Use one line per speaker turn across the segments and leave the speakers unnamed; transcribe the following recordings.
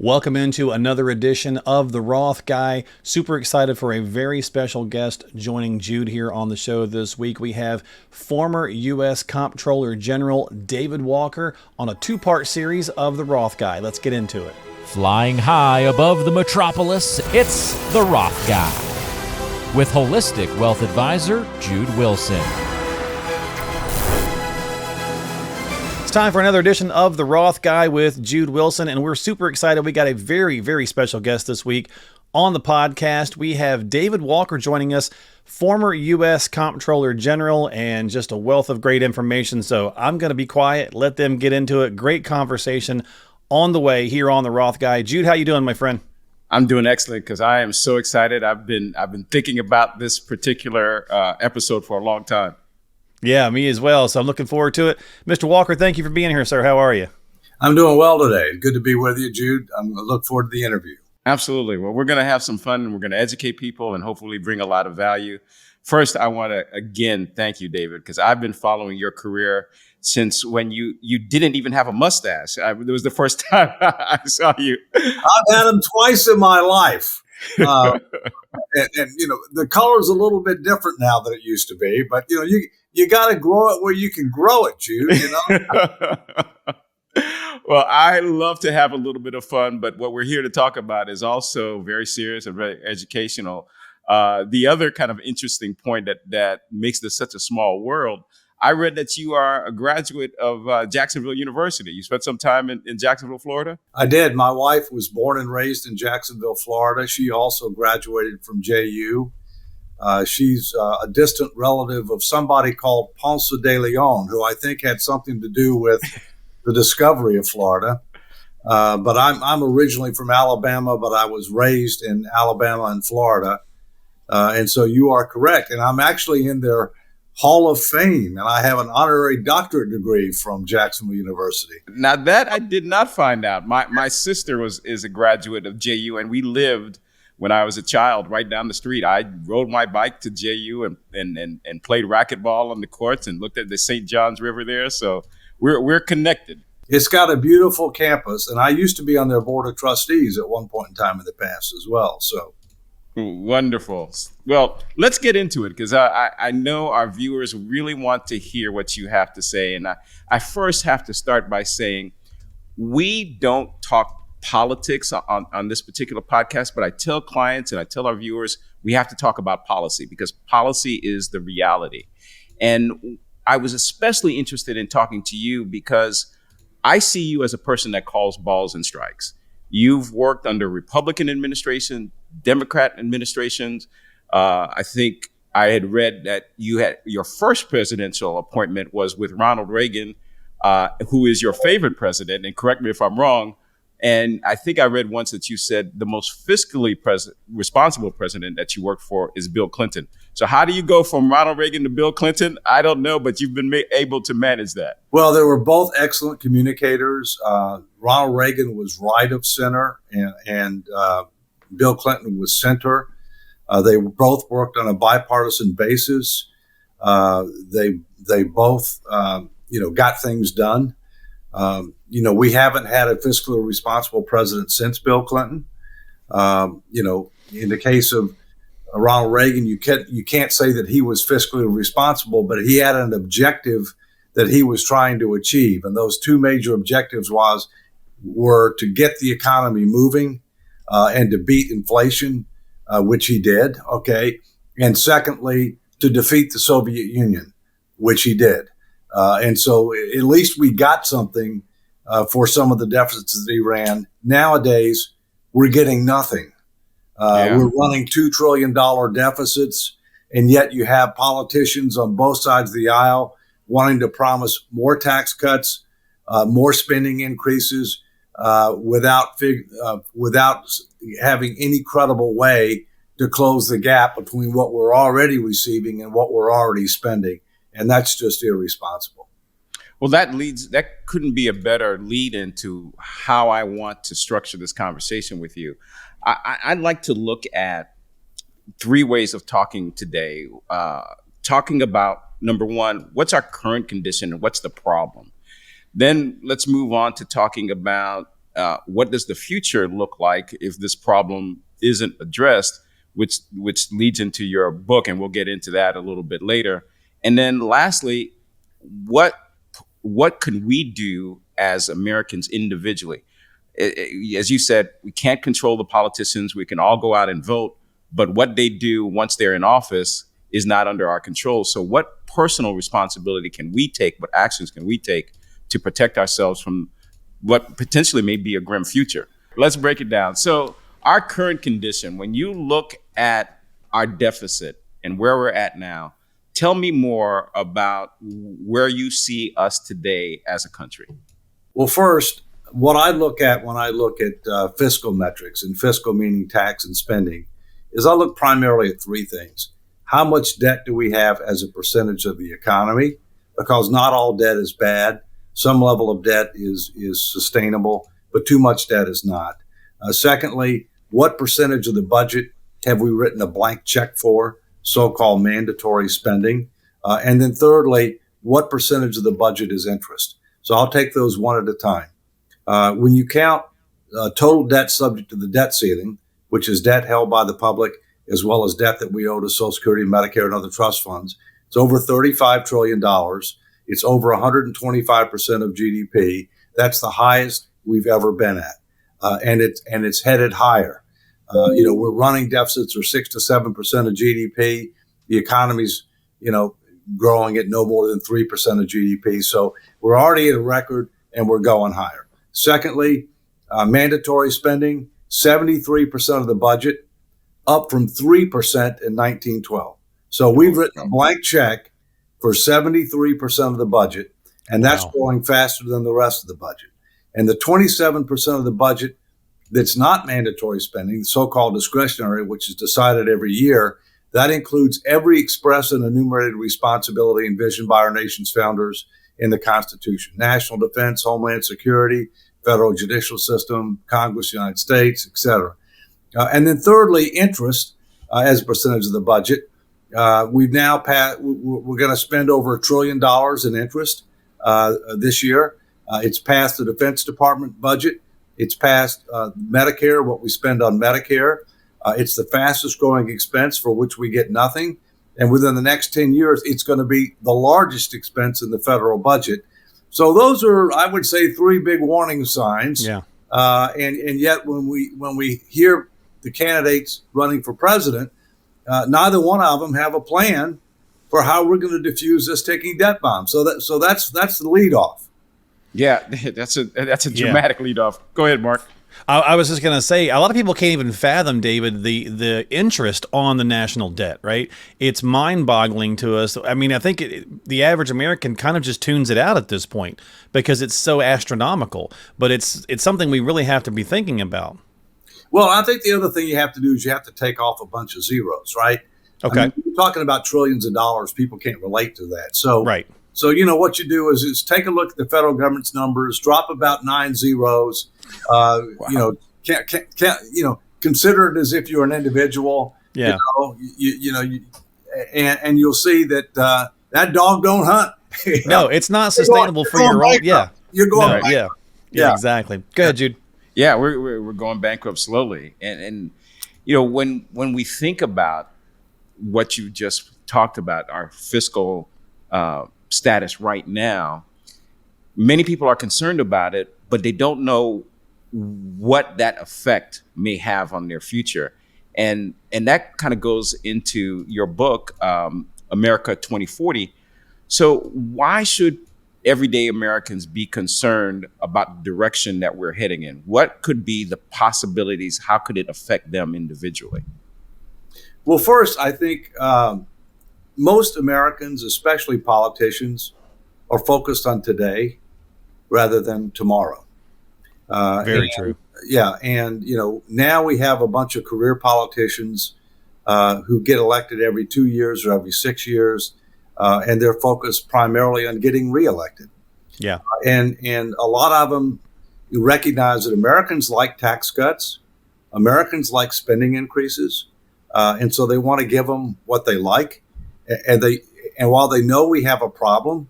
Welcome into another edition of the Roth Guy. Super excited for a very special guest joining Jude here on the show this week. We have former U.S. Comptroller General David Walker on a two-part series of the Roth Guy. Let's get into it.
Flying high above the metropolis, it's the Roth Guy with holistic wealth advisor Jude Wilson.
It's time for another edition of the Roth Guy with Jude Wilson, and we're super excited. We got a very, very special guest this week on the podcast. We have David Walker joining us, former U.S. Comptroller General, and just a wealth of great information. So I'm going to be quiet, let them get into it. Great conversation on the way here on the Roth Guy. Jude, how you doing, my friend?
I'm doing excellent because I am so excited. I've been thinking about this particular episode for a long time.
Yeah, me as well. So I'm looking forward to it. Mr. Walker, thank you for being here, sir. How are you?
I'm doing well today. Good to be with you, Jude. I look forward to the interview.
Absolutely. Well, we're going to have some fun and we're going to educate people and hopefully bring a lot of value. First, I want to, again, thank you, David, because I've been following your career since when you didn't even have a mustache. It was the first time I saw you.
I've had them twice in my life. And you know, the color's a little bit different now than it used to be, but you know, you got to grow it where you can grow it, Jude, you know?
Well, I love to have a little bit of fun, but what we're here to talk about is also very serious and very educational. The other kind of interesting point that makes this such a small world, I read that you are a graduate of Jacksonville University. You spent some time in Jacksonville, Florida?
I did. My wife was born and raised in Jacksonville, Florida. She also graduated from JU. She's a distant relative of somebody called Ponce de Leon, who I think had something to do with the discovery of Florida. But I'm originally from Alabama, but I was raised in Alabama and Florida. And so you are correct. And I'm actually in their Hall of Fame, and I have an honorary doctorate degree from Jacksonville University.
Now that I did not find out. My sister is a graduate of JU, and we lived when I was a child right down the street. I rode my bike to JU and played racquetball on the courts and looked at the St. Johns River there. So we're connected.
It's got a beautiful campus, and I used to be on their board of trustees at one point in time in the past as well. So.
Wonderful. Well, let's get into it because I know our viewers really want to hear what you have to say. And I first have to start by saying we don't talk politics on this particular podcast, but I tell clients and I tell our viewers we have to talk about policy because policy is the reality. And I was especially interested in talking to you because I see you as a person that calls balls and strikes. You've worked under Republican administration, Democrat administrations. I think I had read that you had your first presidential appointment was with Ronald Reagan, who is your favorite president. And correct me if I'm wrong. And I think I read once that you said the most fiscally responsible president that you worked for is Bill Clinton. So how do you go from Ronald Reagan to Bill Clinton? I don't know, but you've been able to manage that.
Well, they were both excellent communicators. Ronald Reagan was right of center, and Bill Clinton was center. They both worked on a bipartisan basis. They both, got things done. We haven't had a fiscally responsible president since Bill Clinton. In the case of Ronald Reagan, you can't say that he was fiscally responsible, but he had an objective that he was trying to achieve. And those two major objectives were to get the economy moving and to beat inflation, which he did. Okay. And secondly, to defeat the Soviet Union, which he did. And so at least we got something for some of the deficits that he ran. Nowadays, we're getting nothing. We're running $2 trillion deficits, and yet you have politicians on both sides of the aisle wanting to promise more tax cuts, more spending increases, without having any credible way to close the gap between what we're already receiving and what we're already spending. And that's just irresponsible.
Well, that couldn't be a better lead into how I want to structure this conversation with you. I'd like to look at three ways of talking today. Talking about, number one, what's our current condition and what's the problem? Then let's move on to talking about what does the future look like if this problem isn't addressed, which leads into your book, and we'll get into that a little bit later. And then lastly, what can we do as Americans individually? As you said, we can't control the politicians. We can all go out and vote, but what they do once they're in office is not under our control. So what personal responsibility can we take? What actions can we take to protect ourselves from what potentially may be a grim future? Let's break it down. So our current condition, when you look at our deficit and where we're at now, tell me more about where you see us today as a country.
Well, first, what I look at when I look at fiscal metrics, and fiscal meaning tax and spending, is I look primarily at three things. How much debt do we have as a percentage of the economy? Because not all debt is bad. Some level of debt is sustainable, but too much debt is not. Secondly, what percentage of the budget have we written a blank check for, so-called mandatory spending? And then thirdly, what percentage of the budget is interest? So I'll take those one at a time. When you count total debt subject to the debt ceiling, which is debt held by the public, as well as debt that we owe to Social Security, Medicare, and other trust funds, it's over $35 trillion. It's over 125% of GDP. That's the highest we've ever been at. And it's headed higher. We're running deficits are 6 to 7% of GDP. The economy's, growing at no more than 3% of GDP. So we're already at a record and we're going higher. Secondly, mandatory spending, 73% of the budget, up from 3% in 1912. So we've written a blank check for 73% of the budget, and that's growing faster than the rest of the budget. And the 27% of the budget that's not mandatory spending, the so-called discretionary, which is decided every year, that includes every express and enumerated responsibility envisioned by our nation's founders in the Constitution: national defense, homeland security, federal judicial system, Congress, United States, et cetera. And then thirdly, interest as a percentage of the budget. We've now we're going to spend over $1 trillion in interest this year. It's passed the Defense Department budget. It's passed Medicare, what we spend on Medicare. It's the fastest growing expense for which we get nothing. And within the next 10 years, it's going to be the largest expense in the federal budget. So those are, I would say, three big warning signs. Yeah. And yet when we hear the candidates running for president, neither one of them have a plan for how we're going to defuse this ticking debt bomb. So that's the lead off.
Yeah, that's a dramatic lead off. Go ahead, Mark.
I was just going to say, a lot of people can't even fathom, David, the interest on the national debt, right? It's mind-boggling to us. I mean, I think the average American kind of just tunes it out at this point because it's so astronomical. But it's something we really have to be thinking about.
Well, I think the other thing you have to do is you have to take off a bunch of zeros, right?
Okay.
I mean, you're talking about trillions of dollars. People can't relate to that. So,
right.
So, what you do is take a look at the federal government's numbers, drop about 9 zeros, wow. Consider it as if you're an individual,
yeah.
And you'll see that that dog don't hunt.
No, it's not sustainable for your own. Yeah.
You're going bankrupt.
Yeah, exactly. Go ahead, Jude.
Yeah, we're going bankrupt slowly. And when we think about what you just talked about, our fiscal status right now, many people are concerned about it, but they don't know what that effect may have on their future. And that kind of goes into your book, America 2040. So why should everyday Americans be concerned about the direction that we're heading in? What could be the possibilities? How could it affect them individually?
Well, first, I think most Americans, especially politicians, are focused on today rather than tomorrow.
Very true.
Yeah. And, now we have a bunch of career politicians who get elected every 2 years or every 6 years, and they're focused primarily on getting reelected.
Yeah.
And a lot of them recognize that Americans like tax cuts, Americans like spending increases, and so they want to give them what they like. And while they know we have a problem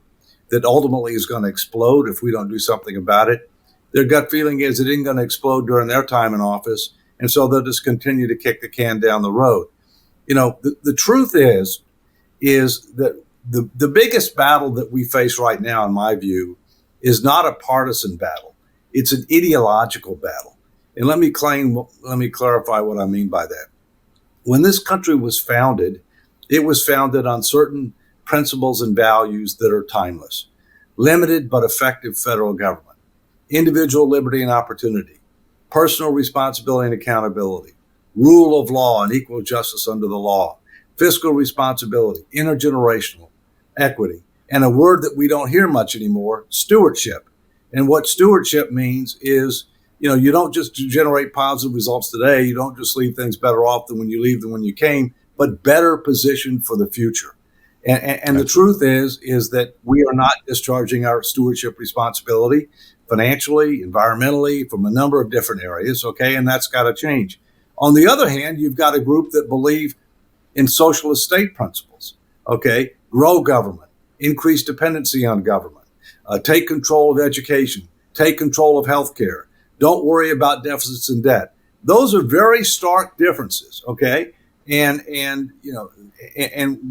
that ultimately is going to explode if we don't do something about it, Their gut feeling is it isn't going to explode during their time in office. And so they'll just continue to kick the can down the road. The truth is that the biggest battle that we face right now, in my view, is not a partisan battle. It's an ideological battle. And let me clarify what I mean by that. When this country was founded, it was founded on certain principles and values that are timeless. Limited but effective federal government, individual liberty and opportunity, personal responsibility and accountability, rule of law and equal justice under the law, fiscal responsibility, intergenerational equity, and a word that we don't hear much anymore, stewardship. And what stewardship means is, you don't just generate positive results today. You don't just leave things better off than when you leave than when you came, but better positioned for the future. And the truth is that we are not discharging our stewardship responsibility financially, environmentally, from a number of different areas, okay? And that's got to change. On the other hand, you've got a group that believe in socialist state principles, okay? Grow government, increase dependency on government, take control of education, take control of healthcare, don't worry about deficits and debt. Those are very stark differences, okay? And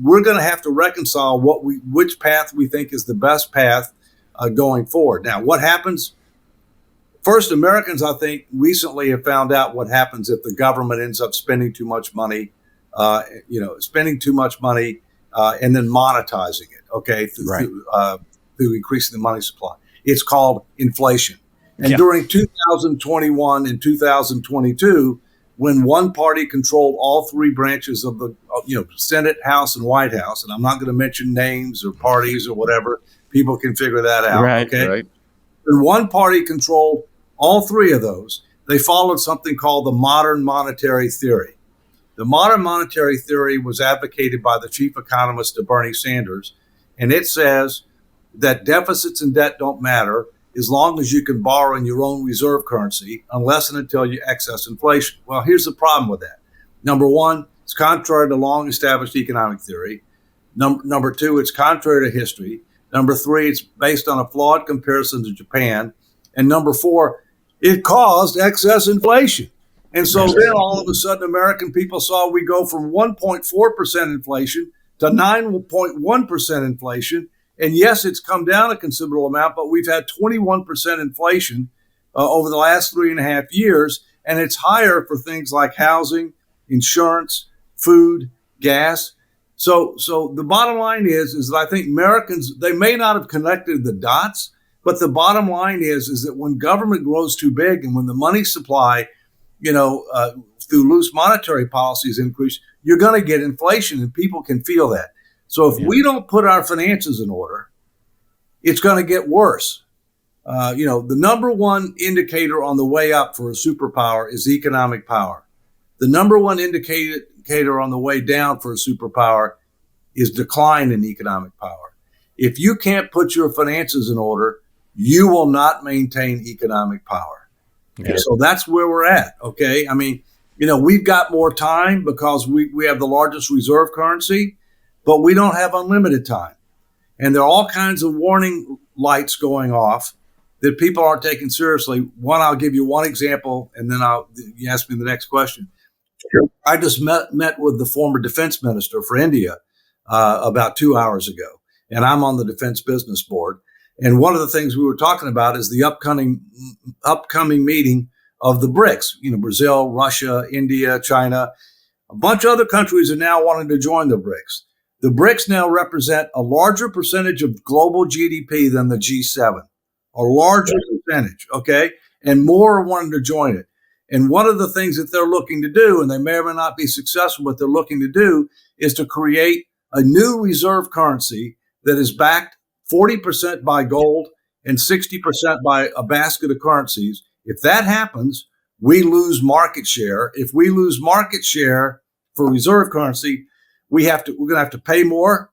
we're going to have to reconcile which path we think is the best path going forward. Now, what happens? First, Americans, I think, recently have found out what happens if the government ends up spending too much money, and then monetizing it, okay, through increasing the money supply. It's called inflation. And during 2021 and 2022, when one party controlled all three branches of the Senate, House, and White House, and I'm not going to mention names or parties or whatever, people can figure that out. Right. When one party controlled all three of those, they followed something called the modern monetary theory. The modern monetary theory was advocated by the chief economist of Bernie Sanders, and it says that deficits and debt don't matter as long as you can borrow in your own reserve currency, unless and until you excess inflation. Well, here's the problem with that. Number one, it's contrary to long-established economic theory. Number two, it's contrary to history. Number three, it's based on a flawed comparison to Japan. And number four, it caused excess inflation. And so then all of a sudden, American people saw we go from 1.4% inflation to 9.1% inflation. And yes, it's come down a considerable amount, but we've had 21% inflation over the last 3.5 years. And it's higher for things like housing, insurance, food, gas. So the bottom line is that I think Americans, they may not have connected the dots, but the bottom line is that when government grows too big and when the money supply, through loose monetary policies increase, you're going to get inflation and people can feel that. So if we don't put our finances in order, it's going to get worse. The number one indicator on the way up for a superpower is economic power. The number one indicator on the way down for a superpower is decline in economic power. If you can't put your finances in order, you will not maintain economic power. Okay. So that's where we're at. Okay. I mean, we've got more time because we have the largest reserve currency, but we don't have unlimited time. And there are all kinds of warning lights going off that people aren't taking seriously. One, I'll give you one example, and then you ask me the next question. Sure. I just met with the former defense minister for India about 2 hours ago, and I'm on the Defense Business Board. And one of the things we were talking about is the upcoming meeting of the BRICS, Brazil, Russia, India, China. A bunch of other countries are now wanting to join the BRICS. The BRICS now represent a larger percentage of global GDP than the G7, a larger percentage, okay? And more are wanting to join it. And one of the things that they're looking to do, and they may or may not be successful, but they're looking to do is to create a new reserve currency that is backed 40% by gold and 60% by a basket of currencies. If that happens, we lose market share. If we lose market share for reserve currency, we're going to have to pay more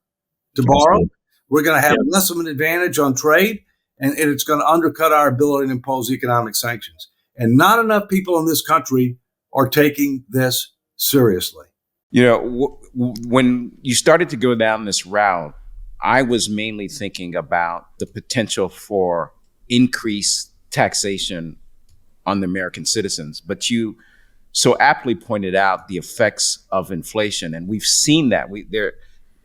to borrow. We're going to have less of an advantage on trade, and it's going to undercut our ability to impose economic sanctions. And not enough people in this country are taking this seriously.
When you started to go down this route, I was mainly thinking about the potential for increased taxation on the American citizens. But you so aptly pointed out the effects of inflation, and we've seen that.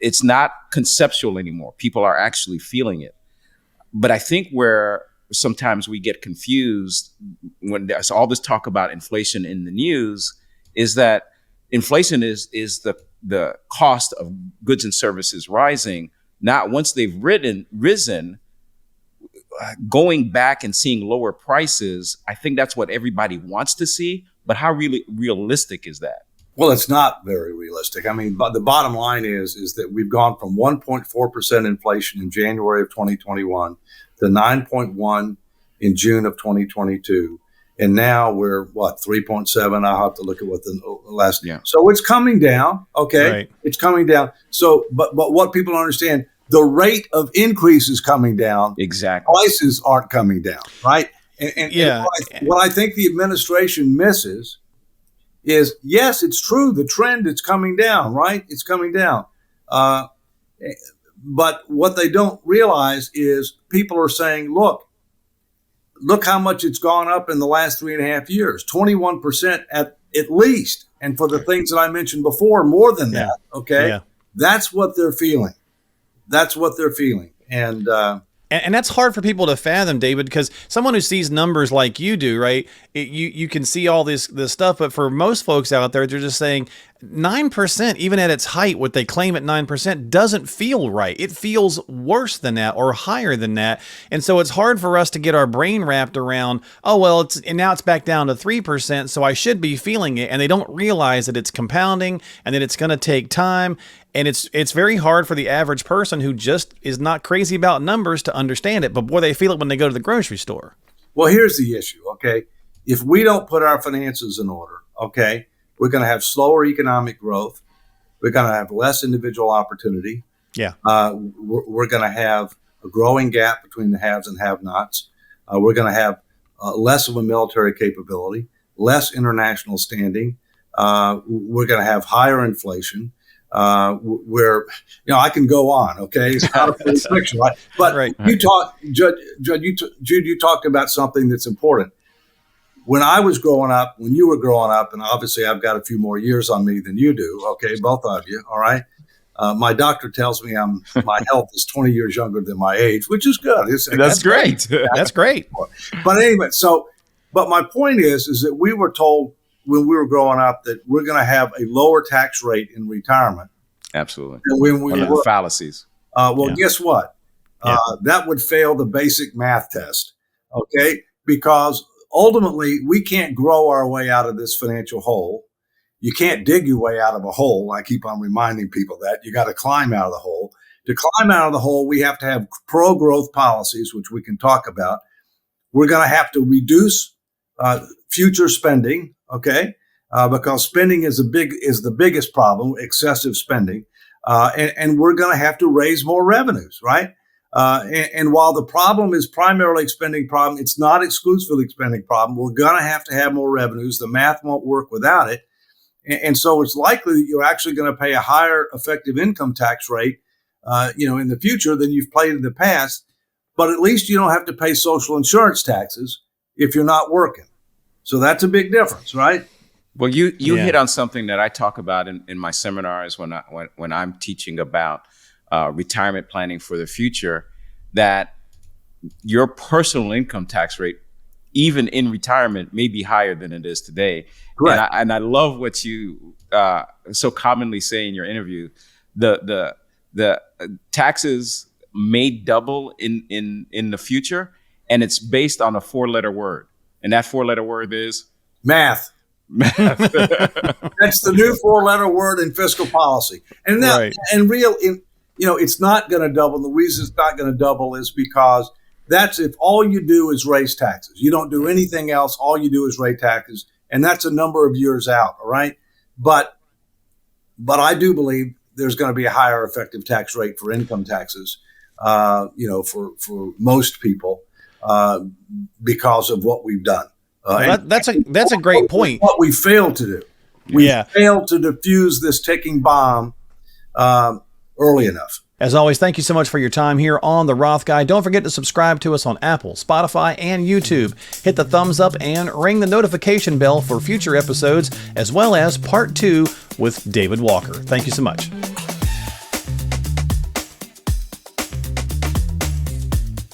It's not conceptual anymore. People are actually feeling it. But I think where sometimes we get confused when there's all this talk about inflation in the news is that inflation is the cost of goods and services rising. Not once they've risen, going back and seeing lower prices. I think that's what everybody wants to see. But how really realistic is that?
Well, it's not very realistic. I mean, but the bottom line is that we've gone from 1.4% inflation in January of 2021 to 9.1 in June of 2022. And now we're 3.7. I'll have to look at what the last.
Yeah.
So it's coming down. Okay.
Right.
It's coming down. So, but what people don't understand, the rate of increase is coming down.
Exactly.
Prices aren't coming down. Right. And what I think the administration misses is, yes, it's true. The trend is coming down, right? It's coming down. But what they don't realize is people are saying, look how much it's gone up in the last 3.5 years, 21% at least. And for the things that I mentioned before, more than that. Okay.
Yeah.
That's what they're feeling. And
that's hard for people to fathom, David, because someone who sees numbers like you do, right? You can see all this stuff, but for most folks out there, they're just saying 9%, even at its height, what they claim at 9% doesn't feel right. It feels worse than that or higher than that. And so it's hard for us to get our brain wrapped around, now it's back down to 3%, so I should be feeling it. And they don't realize that it's compounding and that it's going to take time. And it's very hard for the average person who just is not crazy about numbers to understand it. But boy, they feel it when they go to the grocery store.
Well, here's the issue, okay? If we don't put our finances in order, okay, we're going to have slower economic growth. We're going to have less individual opportunity.
Yeah.
We're going to have a growing gap between the haves and have-nots. We're going to have less of a military capability, less international standing. We're going to have higher inflation. Where, I can go on. Okay. It's not a full picture, right? But
right.
You Jude, you talked about something that's important. When I was growing up, when you were growing up, and obviously I've got a few more years on me than you do. Okay. Both of you. All right. My doctor tells me my health is 20 years younger than my age, which is good.
That's great.
That's great.
But anyway, but my point is that we were told when we were growing up that we're going to have a lower tax rate in retirement.
Absolutely.
One
of the fallacies.
Guess what? That would fail the basic math test. Okay. Because ultimately we can't grow our way out of this financial hole. You can't dig your way out of a hole. I keep on reminding people that you got to climb out of the hole. To climb out of the hole, we have to have pro-growth policies, which we can talk about. We're going to have to reduce future spending, okay? Because spending is the biggest problem, excessive spending, and we're going to have to raise more revenues, right? And while the problem is primarily a spending problem, it's not exclusively a spending problem. We're going to have more revenues. The math won't work without it. And so it's likely that you're actually going to pay a higher effective income tax rate, in the future than you've paid in the past. But at least you don't have to pay social insurance taxes if you're not working. So that's a big difference, right?
Well, you hit on something that I talk about in my seminars when I'm teaching about retirement planning for the future, that your personal income tax rate, even in retirement, may be higher than it is today.
Correct.
And I love what you so commonly say in your interview. The taxes may double in the future, and it's based on a 4-letter word, and that 4-letter word is
math. That's the new 4-letter word in fiscal policy, and that
right.
it's not going to double. The reason it's not going to double is because that's if all you do is raise taxes. You don't do anything else. All you do is raise taxes, and that's a number of years out. All right, but I do believe there's going to be a higher effective tax rate for income taxes, for most people, because of what we've done.
That's a great point.
What we failed to do. We failed to defuse this ticking bomb early enough.
As always, thank you so much for your time here on The Roth Guy. Don't forget to subscribe to us on Apple, Spotify, and YouTube. Hit the thumbs up and ring the notification bell for future episodes, as well as Part 2 with David Walker. Thank you so much.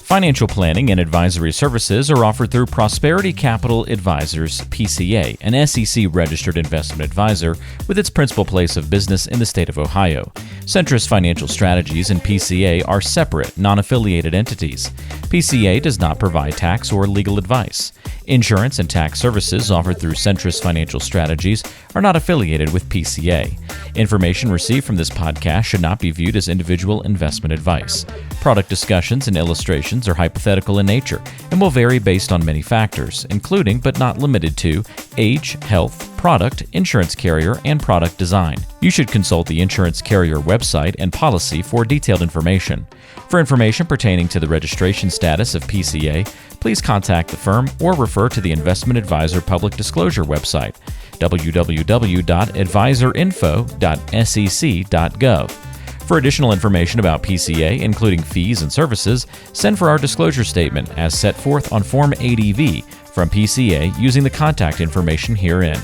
Financial planning and advisory services are offered through Prosperity Capital Advisors, PCA, an SEC-registered investment advisor with its principal place of business in the state of Ohio. Centrus Financial Strategies and PCA are separate, non-affiliated entities. PCA does not provide tax or legal advice. Insurance and tax services offered through Centrus Financial Strategies are not affiliated with PCA. Information received from this podcast should not be viewed as individual investment advice. Product discussions and illustrations are hypothetical in nature and will vary based on many factors, including but not limited to age, health, product, insurance carrier, and product design. You should consult the insurance carrier website and policy for detailed information. For information pertaining to the registration status of PCA, please contact the firm or refer to the Investment Advisor Public Disclosure website, www.advisorinfo.sec.gov. For additional information about PCA, including fees and services, send for our disclosure statement as set forth on Form 80V from PCA using the contact information herein.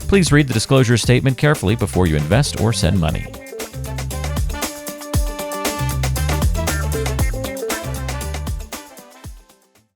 Please read the disclosure statement carefully before you invest or send money.